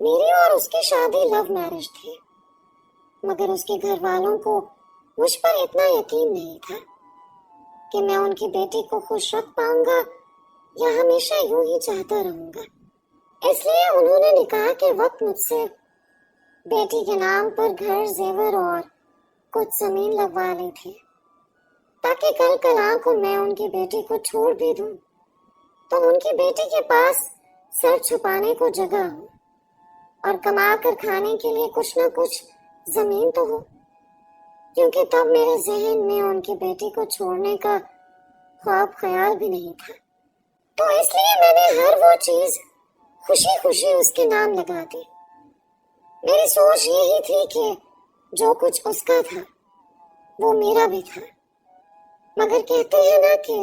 میری اور اس کی شادی لو میرج تھی، مگر اس کے گھر والوں کو مجھ پر اتنا یقین نہیں تھا کہ میں ان کی بیٹی کو خوش رکھ پاؤں گا یا ہمیشہ یوں ہی چاہتا رہوں گا۔ اس لیے انہوں نے نکاح کے وقت مجھ سے بیٹی کے نام پر گھر، زیور اور کچھ زمین لگوا لی تھی، تاکہ کل کل کو میں ان کی بیٹی کو چھوڑ بھی دوں تو ان کی بیٹی کے پاس سر چھپانے کو جگہ ہو اور کما کر کھانے کے لیے کچھ نہ کچھ زمین تو ہو، کیونکہ تب میرے ذہن میں ان کی بیٹی کو چھوڑنے کا خواب خیال بھی نہیں تھا۔ تو اس لیے میں نے ہر وہ چیز خوشی خوشی اس کے نام لگا دی۔ میری سوچ یہی تھی کہ جو کچھ اس کا تھا وہ میرا بھی تھا، مگر کہتے ہیں نا کہ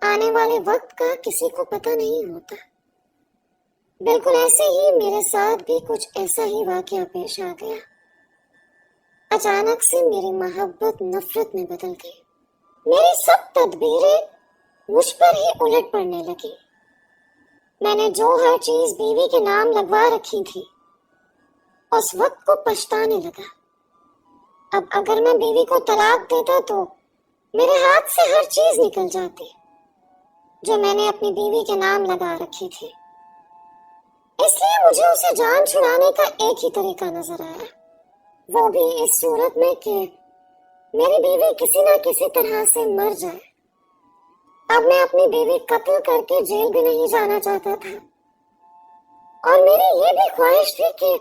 آنے والے وقت کا کسی کو پتہ نہیں ہوتا۔ بالکل ایسے ہی میرے ساتھ بھی کچھ ایسا ہی واقعہ پیش آ گیا۔ اچانک سے میری محبت نفرت میں بدل گئی۔ میری سب تدبیریں مجھ پر ہی الٹ پڑنے لگی۔ میں نے جو ہر چیز بیوی کے نام لگوا رکھی تھی اس وقت کو پچھتانے لگا۔ اب اگر میں بیوی کو طلاق دیتا تو میرے ہاتھ سے ہر چیز نکل جاتی جو میں نے اپنی بیوی کے نام لگا رکھی تھی۔ اس لیے مجھے اسے جان چھڑانے کا ایک ہی طریقہ نظر آیا، وہ بھی اس صورت میں کہ میری بیوی کسی نہ کسی طرح سے مر جائے۔ اب میں اپنی بیوی قتل کر کے جیل بھی نہیں جانا چاہتا تھا، اور میری یہ بھی خواہش تھی کہ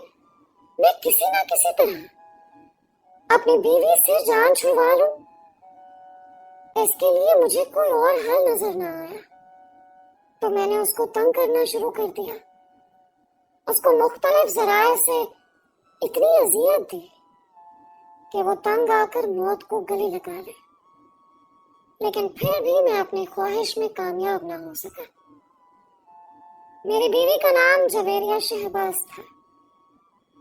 میں کسی نہ کسی طرح اپنی بیوی سے جان چھڑوا لوں۔ اس کے لیے مجھے کوئی اور حل نظر نہ آیا تو میں نے اس کو تنگ کرنا شروع کر دیا۔ اس کو مختلف ذرائع سے اتنی اذیت دی کہ وہ تنگ آ کر موت کو گلے لگا لے، لیکن پھر بھی میں اپنی خواہش میں کامیاب نہ ہو سکا۔ میری بیوی کا نام جویریہ شہباز تھا۔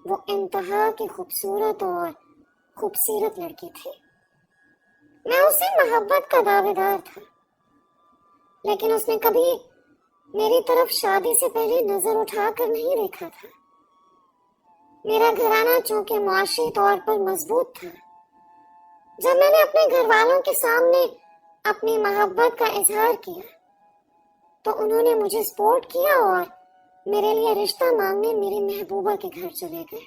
وہ انتہا کی خوبصورت اور خوبصورت لڑکی تھی۔ میں اس سے محبت کا دعوے دار تھا، لیکن اس نے کبھی میری طرف شادی سے پہلے نظر اٹھا کر نہیں دیکھا تھا۔ میرا گھرانہ چونکہ معاشی طور پر مضبوط تھا، جب میں نے اپنے گھر والوں کے سامنے اپنی محبت کا اظہار کیا تو انہوں نے مجھے سپورٹ کیا اور میرے لیے رشتہ مانگنے میری محبوبہ کے گھر چلے گئے۔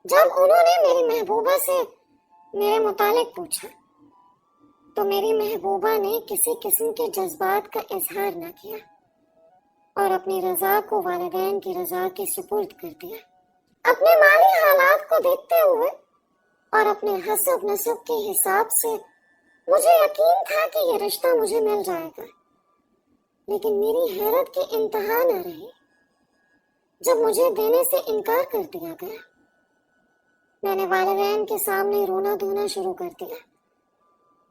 جب انہوں نے میری محبوبہ سے میرے متعلق پوچھا تو میری محبوبہ نے کسی قسم کے جذبات کا اظہار نہ کیا اور اپنی رضا کو والدین کی رضا کے سپرد کر دیا۔ اپنے مالی حالات کو دیکھتے ہوئے اور اپنے حسب نسب کے حساب سے مجھے یقین تھا کہ یہ رشتہ مجھے مل جائے گا، لیکن میری حیرت کی انتہا نہ رہی جب مجھے دینے سے انکار کر دیا گیا۔ میں نے والدین کے سامنے رونا دھونا شروع کر دیا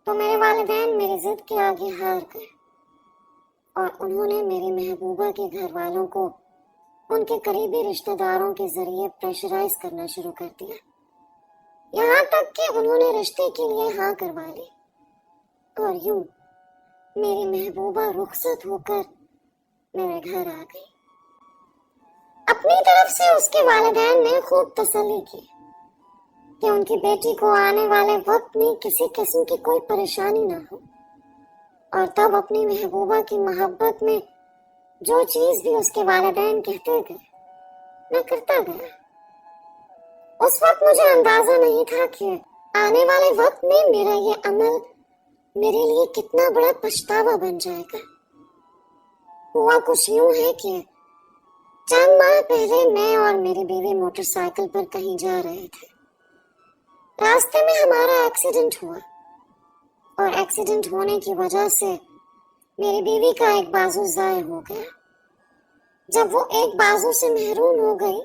تو میرے والدین میری ضد کے آگے ہار گئے اور انہوں نے میری محبوبہ کے گھر والوں کو ان کے قریبی رشتہ داروں کے ذریعے پریشرائز کرنا شروع کر دیا، یہاں تک کہ انہوں نے رشتے کے لیے ہاں کروا لی، اور یوں میری محبوبہ رخصت ہو کر میرے گھر آ گئی۔ اپنی طرف سے اس کے والدین نے خوب تسلی کی کہ ان کی بیٹی کو آنے والے وقت میں کسی قسم کی کوئی پریشانی نہ ہو، اور تب اپنی محبوبہ کی محبت میں جو چیز بھی اس کے والدین کہتے گئے میں کرتا گیا۔ اس وقت مجھے اندازہ نہیں تھا کہ آنے والے وقت میں میرا یہ عمل میرے لیے کتنا بڑا پچھتاوا بن جائے گا۔ ہوا کچھ یوں ہے کہ چند ماہ پہلے میں اور میری بیوی موٹر سائیکل پر کہیں جا رہے تھے۔ راستے میں ہمارا ایکسیڈنٹ ہوا، اور ایکسیڈنٹ ہونے کی وجہ سے میری بیوی کا ایک بازو ضائع ہو گیا۔ جب وہ ایک بازو سے محروم ہو گئی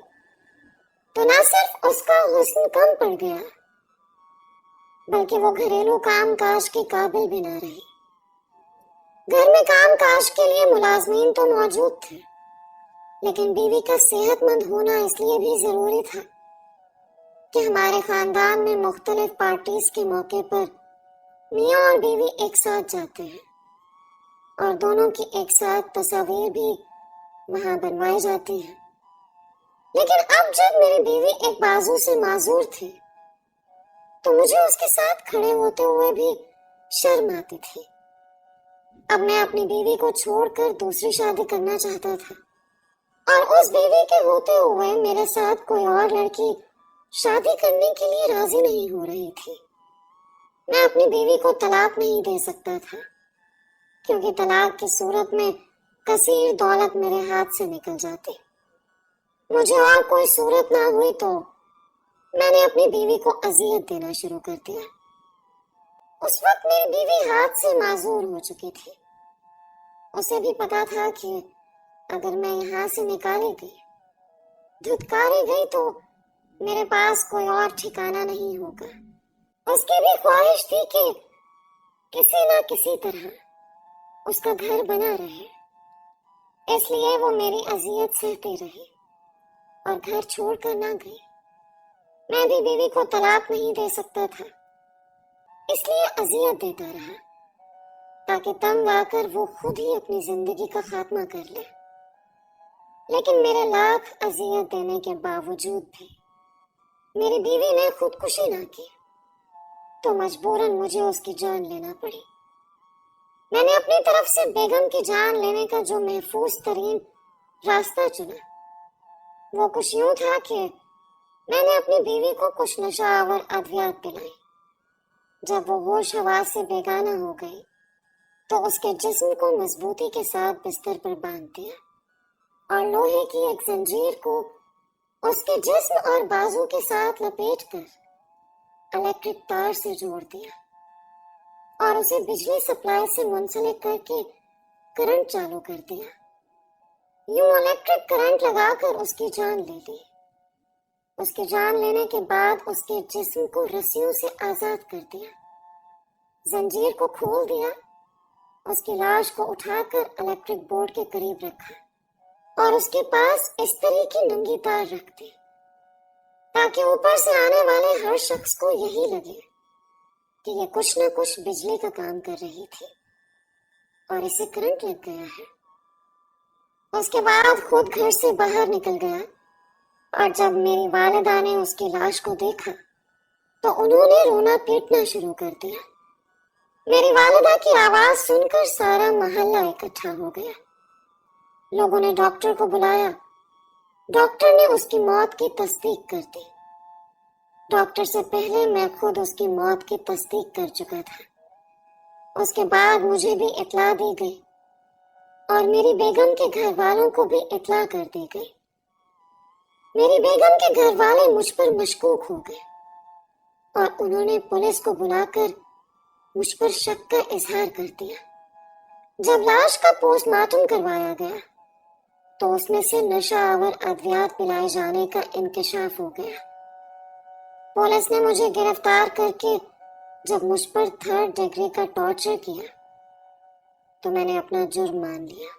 تو نہ صرف اس کا حسن کم پڑ گیا بلکہ وہ گھریلو کام کاج کے قابل بھی نہ رہی۔ گھر میں کام کاج کے لیے ملازمین تو موجود تھے، لیکن بیوی کا صحت مند ہونا اس لیے بھی ضروری تھا کہ ہمارے خاندان میں مختلف پارٹیز کے موقع پر میاں اور بیوی ایک ساتھ جاتے ہیں، اور دونوں کی ایک ساتھ تصاویر بھی وہاں بنوائی جاتی ہیں۔ लेकिन अब जब मेरी बीवी एक बाजू से माजूर थी तो मुझे उसके साथ खड़े होते हुए भी शर्म आती थी। अब मैं अपनी बीवी को छोड़कर दूसरी शादी करना चाहता था और उस बीवी के होते हुए मेरे साथ कोई और लड़की शादी करने के लिए राजी नहीं हो रही थी। मैं अपनी बीवी को तलाक नहीं दे सकता था क्योंकि तलाक की सूरत में कसीर दौलत मेरे हाथ से निकल जाती। मुझे और कोई सूरत ना हुई तो मैंने अपनी बीवी को अजियत देना शुरू कर दिया। उस वक्त मेरी बीवी हाथ से माजूर हो चुकी थी। उसे भी पता था कि अगर मैं यहाँ से निकाली गई, धुतकारी गई तो मेरे पास कोई और ठिकाना नहीं होगा। उसकी भी ख्वाहिश थी कि किसी न किसी तरह उसका घर बना रहे, इसलिए वो मेरी अजियत सहती रही और घर छोड़कर ना गई। मैं भी बीवी को तलाक नहीं दे सकता था, इसलिए अजियत देता रहा ताकि तंग आकर वो खुद ही अपनी जिंदगी का खात्मा कर ले। लेकिन मेरे लाख अजियत देने के बावजूद भी मेरी बीवी ने खुदकुशी ना की तो मजबूरन मुझे उसकी जान लेना पड़ी। मैंने अपनी तरफ से बेगम की जान लेने का जो महफूज तरीन रास्ता चुना वो कुछ यूं था कि मैंने अपनी बीवी को कुछ नशावर अद्वियात पिलाई। जब वो होश हवास से बेगाना हो गई तो उसके जिस्म को मजबूती के साथ बिस्तर पर बांध दिया और लोहे की एक जंजीर को उसके जिस्म और बाजू के साथ लपेटकर इलेक्ट्रिक तार से जोड़ दिया और उसे बिजली सप्लाई से मुंसलिक करके करंट चालू कर दिया। यूं इलेक्ट्रिक करंट लगाकर उसकी जान ले ली। उसकी जान लेने के बाद उसके जिस्म को रस्सियों से आजाद कर दिया, जंजीर को खोल दिया, उसकी लाश को उठाकर इलेक्ट्रिक बोर्ड के करीब रखा और उसके पास इस्त्री की नंगी तार रख दी ताकि ऊपर से आने वाले हर शख्स को यही लगे कि ये कुछ न कुछ बिजली का काम कर रही थी और इसे करंट लग गया है। उसके बाद खुद घर से बाहर निकल गया और जब मेरी वालिदा ने उसकी लाश को देखा तो उन्होंने रोना पीटना शुरू कर दिया। मेरी वालिदा की आवाज सुनकर सारा मोहल्ला इकट्ठा हो गया। लोगों ने डॉक्टर को बुलाया। डॉक्टर ने उसकी मौत की तस्दीक कर दी। डॉक्टर से पहले मैं खुद उसकी मौत की तस्दीक कर चुका था। उसके बाद मुझे भी इत्ला दी गई और मेरी बेगम के घर वालों को भी इत्ला कर दी गई। मेरी बेगम के घर वाले मुझ पर मशकूक हो गए और उन्होंने पुलिस को बुलाकर मुझ पर शक का इजहार कर दिया। जब लाश का पोस्टमार्टम करवाया गया तो उसमें से नशा आवर अद्वियात पिलाए जाने का इंकशाफ हो गया। पुलिस ने मुझे गिरफ्तार करके जब मुझ पर 3rd डिग्री का टॉर्चर किया तो मैंने अपना जुर्म मान लिया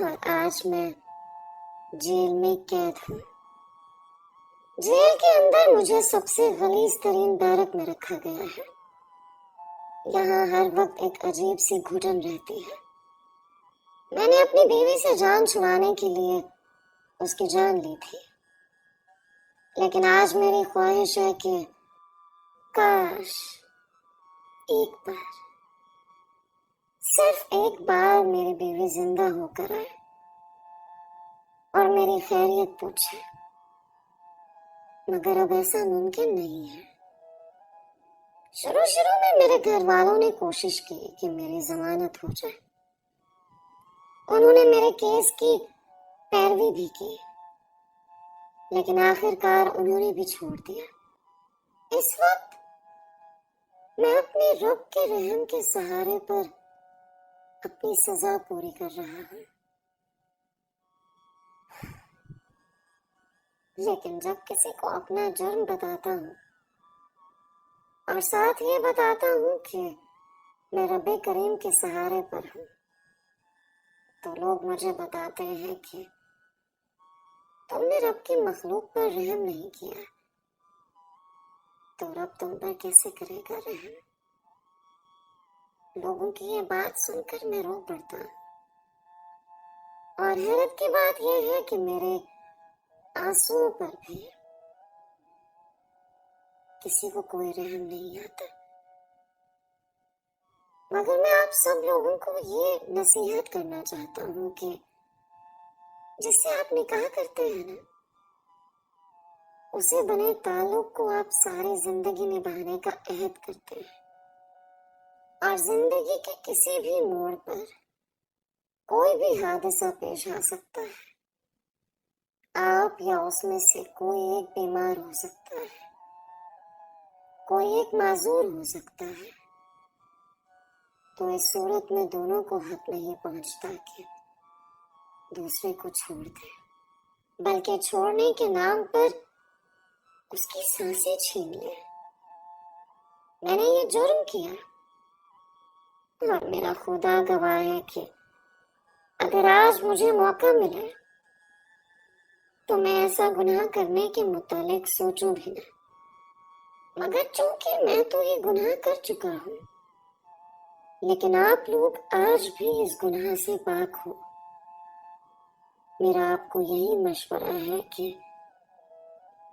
और आज मैं जेल में कैद हूँ। जेल के अंदर मुझे सबसे गलीज तरीन बैरक में रखा गया है। यहाँ हर वक्त एक अजीब सी घुटन रहती है। मैंने अपनी बीवी से जान छुड़ाने के लिए उसकी जान ली थी, लेकिन आज मेरी ख्वाहिश है कि काश एक बार, सिर्फ एक बार मेरी बीवी जिंदा होकर आए और मेरी खैरियत पूछे, मगर अब ऐसा मुमकिन नहीं है। शुरू में मेरे घर वालों ने कोशिश की कि मेरी जमानत हो जाए। उन्होंने मेरे केस की पैरवी भी की, लेकिन आखिरकार उन्होंने भी छोड़ दिया। इस वक्त मैं अपने रब के रहम के सहारे पर अपनी सजा पूरी कर रहा हूँ। लेकिन जब किसी को अपना जुर्म बताता हूँ और साथ ये बताता हूँ कि मैं रब्बे करीम के सहारे पर हूँ, तो लोग मुझे बताते हैं कि तुमने रब की मखलूक पर रहम नहीं किया, तो रब तुम पर कैसे करेगा रहम। लोगों की ये बात सुनकर मैं रो पड़ता हूँ और हैरत की बात यह है कि मेरे आंसुओं पर भी किसी को कोई रहम नहीं आता। मगर मैं आप सब लोगों को ये नसीहत करना चाहता हूँ कि जिससे आप निकाह करते हैं ना, उसे बने ताल्लुक को आप सारी जिंदगी निभाने का अहद करते हैं। और जिंदगी के किसी भी मोड़ पर कोई भी हादसा पेश आ सकता है। आप या उसमें से कोई एक बीमार हो सकता है, कोई एक माजूर हो सकता है। तो इस सूरत में दोनों को हक नहीं पहुंचता कि दूसरे को छोड़ दे, बल्कि छोड़ने के नाम पर उसकी सांसें छीन ले। मैंने ये जुर्म किया और मेरा खुदा गवाह है कि अगर आज मुझे मौका मिले तो मैं ऐसा गुनाह करने के मुतालिक सोचूं भी ना। मगर चूंकि मैं तो ये गुनाह कर चुका हूँ, लेकिन आप लोग आज भी इस गुनाह से पाक हो। मेरा आपको यही मशवरा है कि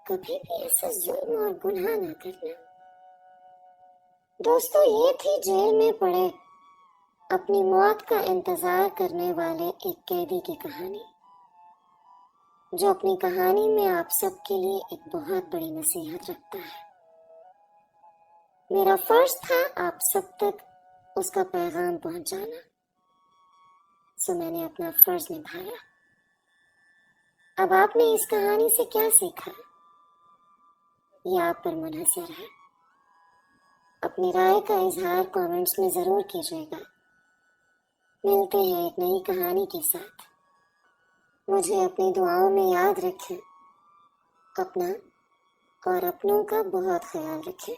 कभी भी ऐसा जुर्म और गुनाह ना करना। दोस्तों, ये थी जेल में पड़े अपनी मौत का इंतजार करने वाले एक कैदी की कहानी, जो अपनी कहानी में आप सबके लिए एक बहुत बड़ी नसीहत रखता है। मेरा फर्ज था आप सब तक उसका पैगाम पहुंचाना, सो मैंने अपना फर्ज निभाया। अब आपने इस कहानी से क्या सीखा, ये आप पर मुनहसर है। अपनी राय का इजहार कमेंट्स में जरूर कीजिएगा। मिलते हैं एक नई कहानी के साथ। मुझे अपनी दुआओं में याद रखें। अपना और अपनों का बहुत ख्याल रखें।